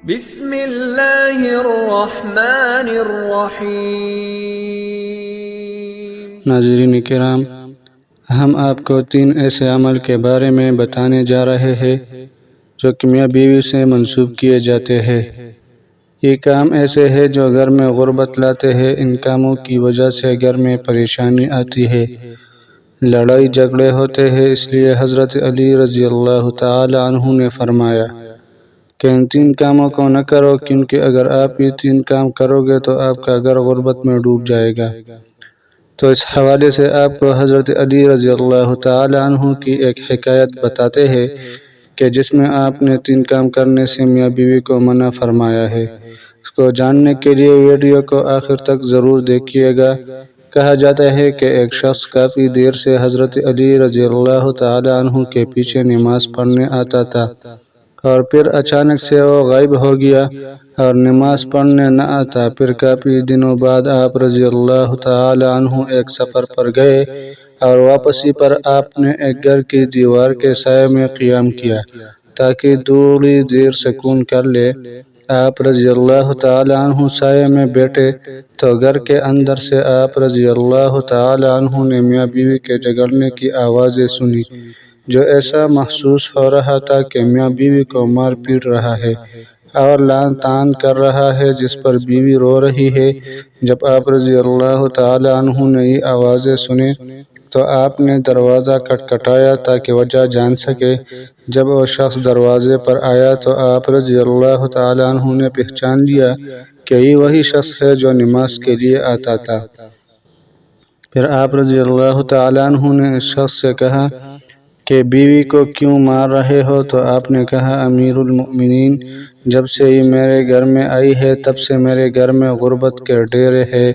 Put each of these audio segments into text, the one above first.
بسم اللہ الرحمن الرحیم۔ ناظرین کرام، ہم آپ کو 3 ایسے عمل کے بارے میں بتانے جا رہے ہیں جو کہ میاں بیوی سے منسوب کیے جاتے ہیں۔ یہ کام ایسے ہیں جو گھر میں غربت لاتے ہیں۔ ان کاموں کی وجہ سے گھر میں پریشانی آتی ہے، لڑائی جھگڑے ہوتے ہیں۔ اس لیے حضرت علی رضی اللہ تعالی عنہ نے فرمایا کہ ان 3 کاموں کو نہ کرو، کیونکہ اگر آپ یہ 3 کام کرو گے تو آپ کا گھر غربت میں ڈوب جائے گا۔ تو اس حوالے سے آپ کو حضرت علی رضی اللہ تعالی عنہ کی ایک حکایت بتاتے ہیں کہ جس میں آپ نے 3 کام کرنے سے میاں بیوی کو منع فرمایا ہے۔ اس کو جاننے کے لیے ویڈیو کو آخر تک ضرور دیکھیے گا۔ کہا جاتا ہے کہ ایک شخص کافی دیر سے حضرت علی رضی اللہ تعالی عنہ کے پیچھے نماز پڑھنے آتا تھا، اور پھر اچانک سے وہ غائب ہو گیا اور نماز پڑھنے نہ آتا۔ پھر کافی دنوں بعد آپ رضی اللہ تعالی عنہ ایک سفر پر گئے اور واپسی پر آپ نے ایک گھر کی دیوار کے سائے میں قیام کیا تاکہ تھوڑی دیر سکون کر لے۔ آپ رضی اللہ تعالی عنہ سائے میں بیٹھے تو گھر کے اندر سے آپ رضی اللہ تعالی عنہ نے میاں بیوی کے جھگڑنے کی آوازیں سنی، جو ایسا محسوس ہو رہا تھا کہ میاں بیوی کو مار پیٹ رہا ہے اور لعن طعن کر رہا ہے، جس پر بیوی رو رہی ہے۔ جب آپ رضی اللہ تعالی عنہ نے یہ آوازیں سنیں تو آپ نے دروازہ کھٹکھٹایا تاکہ وجہ جان سکے۔ جب وہ شخص دروازے پر آیا تو آپ رضی اللہ تعالی عنہ نے پہچان لیا کہ یہ وہی شخص ہے جو نماز کے لیے آتا تھا۔ پھر آپ رضی اللہ تعالی عنہ نے اس شخص سے کہا کہ بیوی کو کیوں مار رہے ہو؟ تو آپ نے کہا، امیر المؤمنین، جب سے یہ میرے گھر میں آئی ہے تب سے میرے گھر میں غربت کے ڈیرے ہیں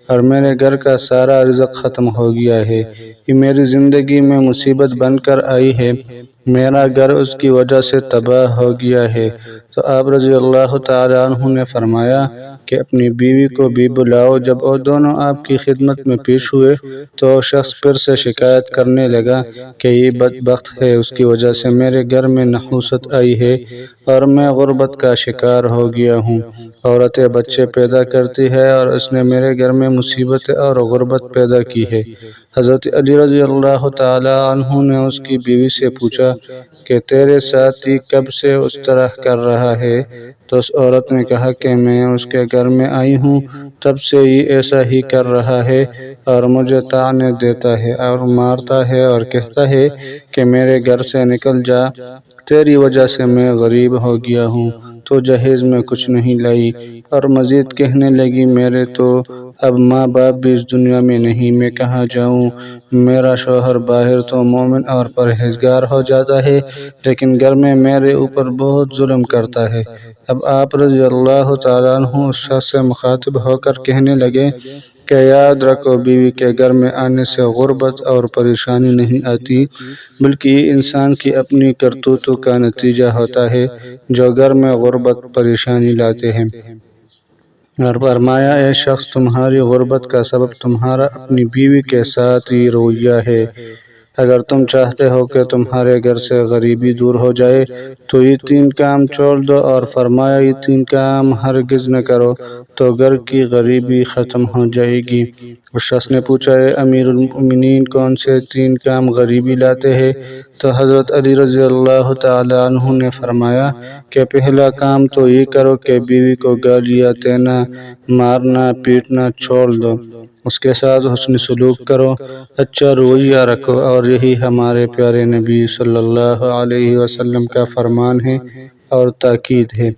اور میرے گھر کا سارا رزق ختم ہو گیا ہے۔ یہ میری زندگی میں مصیبت بن کر آئی ہے، میرا گھر اس کی وجہ سے تباہ ہو گیا ہے۔ تو آپ رضی اللہ تعالی عنہ نے فرمایا کہ اپنی بیوی کو بھی بلاؤ۔ جب وہ دونوں آپ کی خدمت میں پیش ہوئے تو شخص پھر سے شکایت کرنے لگا کہ یہ بدبخت ہے، اس کی وجہ سے میرے گھر میں نحوست آئی ہے اور میں غربت کا شکار ہو گیا ہوں۔ عورتیں بچے پیدا کرتی ہے اور اس نے میرے گھر میں مصیبت اور غربت پیدا کی ہے۔ حضرت علی رضی اللہ تعالی عنہ نے اس کی بیوی سے پوچھا کہ تیرے ساتھ یہ کب سے اس طرح کر رہا ہے؟ تو اس عورت نے کہا کہ میں اس کے گھر میں آئی ہوں تب سے یہ ایسا ہی کر رہا ہے اور مجھے طعنے دیتا ہے اور مارتا ہے اور کہتا ہے کہ میرے گھر سے نکل جا، تیری وجہ سے میں غریب ہو گیا ہوں، تو جہیز میں کچھ نہیں لائی۔ اور مزید کہنے لگی، میرے تو اب ماں باپ بھی اس دنیا میں نہیں، میں کہاں جاؤں؟ میرا شوہر باہر تو مومن اور پرہیزگار ہو جاتا ہے، لیکن گھر میں میرے اوپر بہت ظلم کرتا ہے۔ اب آپ رضی اللہ تعالی عنہ اس شخص سے مخاطب ہو کر کہنے لگے کہ یاد رکھو، بیوی کے گھر میں آنے سے غربت اور پریشانی نہیں آتی، بلکہ یہ انسان کی اپنی کرتوتوں کا نتیجہ ہوتا ہے جو گھر میں غربت پریشانی لاتے ہیں۔ اور فرمایا، اے شخص، تمہاری غربت کا سبب تمہارا اپنی بیوی کے ساتھ یہ رویہ ہے۔ اگر تم چاہتے ہو کہ تمہارے گھر سے غریبی دور ہو جائے تو یہ 3 کام چھوڑ دو، اور فرمایا یہ 3 کام ہرگز نہ کرو تو گھر کی غریبی ختم ہو جائے گی۔ اس شخص نے پوچھا، اے امیر المؤمنین، کون سے 3 کام غریبی لاتے ہیں؟ تو حضرت علی رضی اللہ تعالی عنہ نے فرمایا کہ پہلا کام تو یہ کرو کہ بیوی کو گالیاں دینا، مارنا پیٹنا چھوڑ دو، اس کے ساتھ حسن سلوک کرو، اچھا رویہ رکھو، اور یہی ہمارے پیارے نبی صلی اللہ علیہ وسلم کا فرمان ہے اور تاکید ہے۔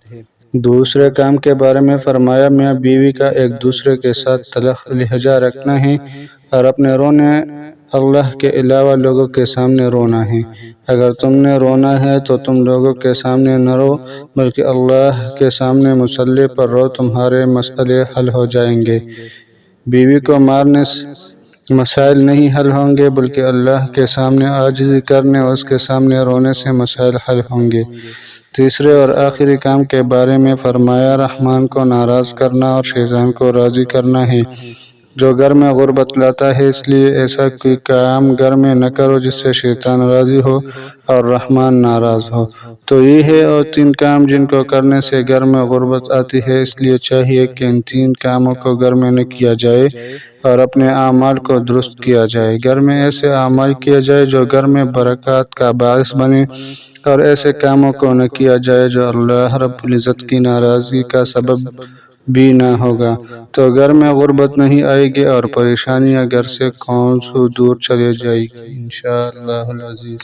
دوسرے کام کے بارے میں فرمایا، میاں بیوی کا ایک دوسرے کے ساتھ تلخ لہجہ رکھنا ہے اور اپنے رونے اللہ کے علاوہ لوگوں کے سامنے رونا ہے۔ اگر تم نے رونا ہے تو تم لوگوں کے سامنے نہ رو، بلکہ اللہ کے سامنے مصلی پر رو، تمہارے مسئلے حل ہو جائیں گے۔ بیوی کو مارنے سے مسائل نہیں حل ہوں گے، بلکہ اللہ کے سامنے عاجزی کرنے اور اس کے سامنے رونے سے مسائل حل ہوں گے۔ تیسرے اور آخری کام کے بارے میں فرمایا، رحمان کو ناراض کرنا اور شیطان کو راضی کرنا ہے۔ جو گھر میں غربت لاتا ہے، اس لیے ایسا کوئی کام گھر میں نہ کرو جس سے شیطان راضی ہو اور رحمان ناراض ہو۔ تو یہ ہے اور 3 کام جن کو کرنے سے گھر میں غربت آتی ہے، اس لیے چاہیے کہ ان 3 کاموں کو گھر میں نہ کیا جائے اور اپنے اعمال کو درست کیا جائے۔ گھر میں ایسے اعمال کیا جائے جو گھر میں برکات کا باعث بنے، اور ایسے کاموں کو نہ کیا جائے جو اللہ رب العزت کی ناراضگی کا سبب بھی نہ ہوگا۔ تو گھر میں غربت نہیں آئے گی اور پریشانیاں گھر سے کون سو دور چلے جائے گی انشاءاللہ العزیز۔